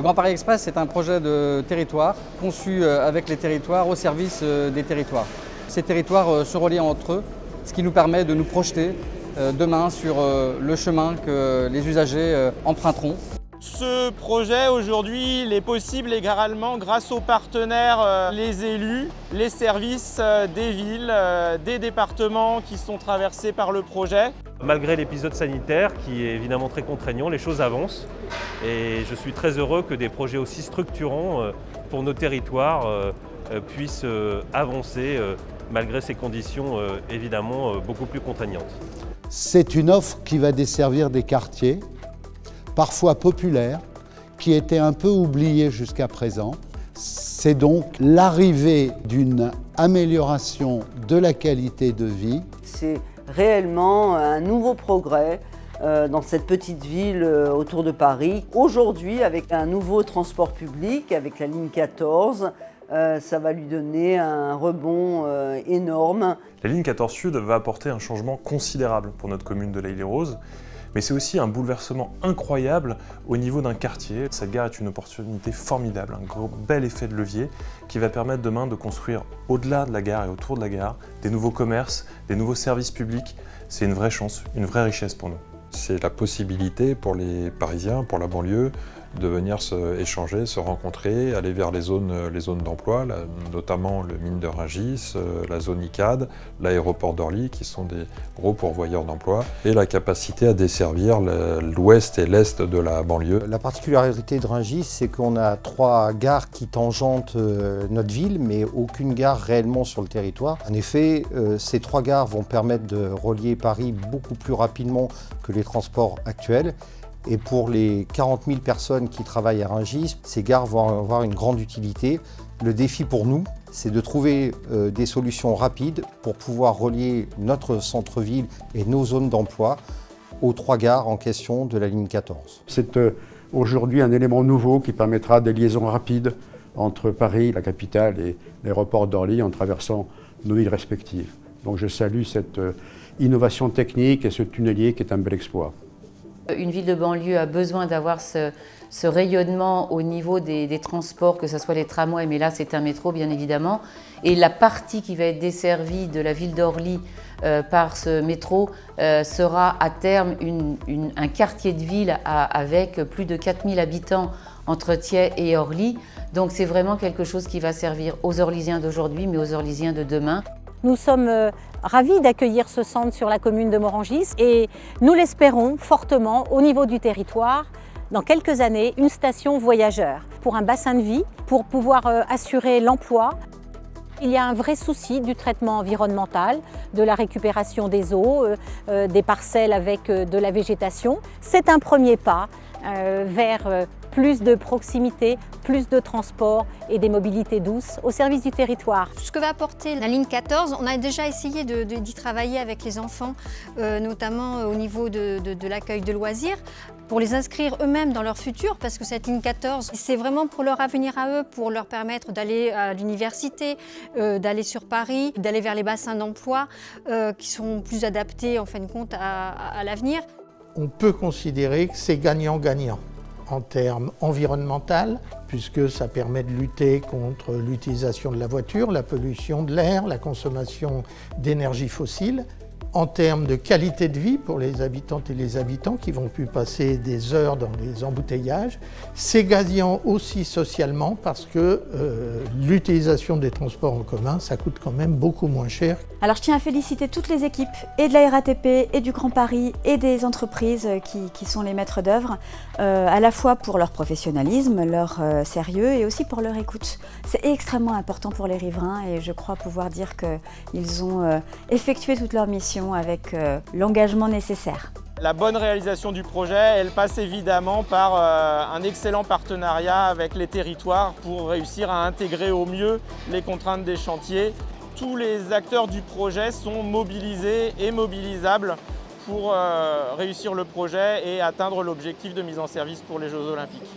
Le Grand Paris Express est un projet de territoire conçu avec les territoires au service des territoires. Ces territoires se relient entre eux, ce qui nous permet de nous projeter demain sur le chemin que les usagers emprunteront. Ce projet aujourd'hui il est possible également grâce aux partenaires, les élus, les services des villes, des départements qui sont traversés par le projet. Malgré l'épisode sanitaire qui est évidemment très contraignant, les choses avancent et je suis très heureux que des projets aussi structurants pour nos territoires puissent avancer malgré ces conditions évidemment beaucoup plus contraignantes. C'est une offre qui va desservir des quartiers, parfois populaires, qui étaient un peu oubliés jusqu'à présent. C'est donc l'arrivée d'une amélioration de la qualité de vie. C'est réellement un nouveau progrès dans cette petite ville autour de Paris. Aujourd'hui, avec un nouveau transport public, avec la ligne 14, ça va lui donner un rebond énorme. La ligne 14 Sud va apporter un changement considérable pour notre commune de L'Haÿ-les-Roses, mais c'est aussi un bouleversement incroyable au niveau d'un quartier. Cette gare est une opportunité formidable, un bel effet de levier qui va permettre demain de construire au-delà de la gare et autour de la gare des nouveaux commerces, des nouveaux services publics. C'est une vraie chance, une vraie richesse pour nous. C'est la possibilité pour les Parisiens, pour la banlieue, de venir échanger, se rencontrer, aller vers les zones d'emploi, notamment le mine de Rungis, la zone ICAD, l'aéroport d'Orly, qui sont des gros pourvoyeurs d'emploi, et la capacité à desservir l'ouest et l'est de la banlieue. La particularité de Rungis, c'est qu'on a 3 gares qui tangentent notre ville, mais aucune gare réellement sur le territoire. En effet, ces 3 gares vont permettre de relier Paris beaucoup plus rapidement que les transports actuels. Et pour les 40 000 personnes qui travaillent à Rungis, ces gares vont avoir une grande utilité. Le défi pour nous, c'est de trouver des solutions rapides pour pouvoir relier notre centre-ville et nos zones d'emploi aux 3 gares en question de la ligne 14. C'est aujourd'hui un élément nouveau qui permettra des liaisons rapides entre Paris, la capitale, et l'aéroport d'Orly en traversant nos villes respectives. Donc je salue cette innovation technique et ce tunnelier qui est un bel exploit. Une ville de banlieue a besoin d'avoir ce rayonnement au niveau des transports, que ce soit les tramways, mais là c'est un métro bien évidemment. Et la partie qui va être desservie de la ville d'Orly par ce métro sera à terme un quartier de ville avec plus de 4000 habitants entre Thiais et Orly. Donc c'est vraiment quelque chose qui va servir aux Orlysiens d'aujourd'hui, mais aux Orlysiens de demain. Nous sommes ravis d'accueillir ce centre sur la commune de Morangis et nous l'espérons fortement au niveau du territoire. Dans quelques années, une station voyageur pour un bassin de vie, pour pouvoir assurer l'emploi. Il y a un vrai souci du traitement environnemental, de la récupération des eaux, des parcelles avec de la végétation. C'est un premier pas vers plus de proximité, plus de transport et des mobilités douces au service du territoire. Ce que va apporter la ligne 14, on a déjà essayé d'y travailler avec les enfants, notamment au niveau de l'accueil de loisirs, pour les inscrire eux-mêmes dans leur futur, parce que cette ligne 14, c'est vraiment pour leur avenir à eux, pour leur permettre d'aller à l'université, d'aller sur Paris, d'aller vers les bassins d'emploi qui sont plus adaptés en fin de compte à l'avenir. On peut considérer que c'est gagnant-gagnant en termes environnementaux, puisque ça permet de lutter contre l'utilisation de la voiture, la pollution de l'air, la consommation d'énergie fossile. En termes de qualité de vie pour les habitantes et les habitants qui vont plus passer des heures dans les embouteillages. C'est gagnant aussi socialement parce que l'utilisation des transports en commun, ça coûte quand même beaucoup moins cher. Alors je tiens à féliciter toutes les équipes et de la RATP et du Grand Paris et des entreprises qui sont les maîtres d'œuvre, à la fois pour leur professionnalisme, leur sérieux et aussi pour leur écoute. C'est extrêmement important pour les riverains et je crois pouvoir dire qu'ils ont effectué toute leur mission avec l'engagement nécessaire. La bonne réalisation du projet, elle passe évidemment par un excellent partenariat avec les territoires pour réussir à intégrer au mieux les contraintes des chantiers. Tous les acteurs du projet sont mobilisés et mobilisables pour réussir le projet et atteindre l'objectif de mise en service pour les Jeux Olympiques.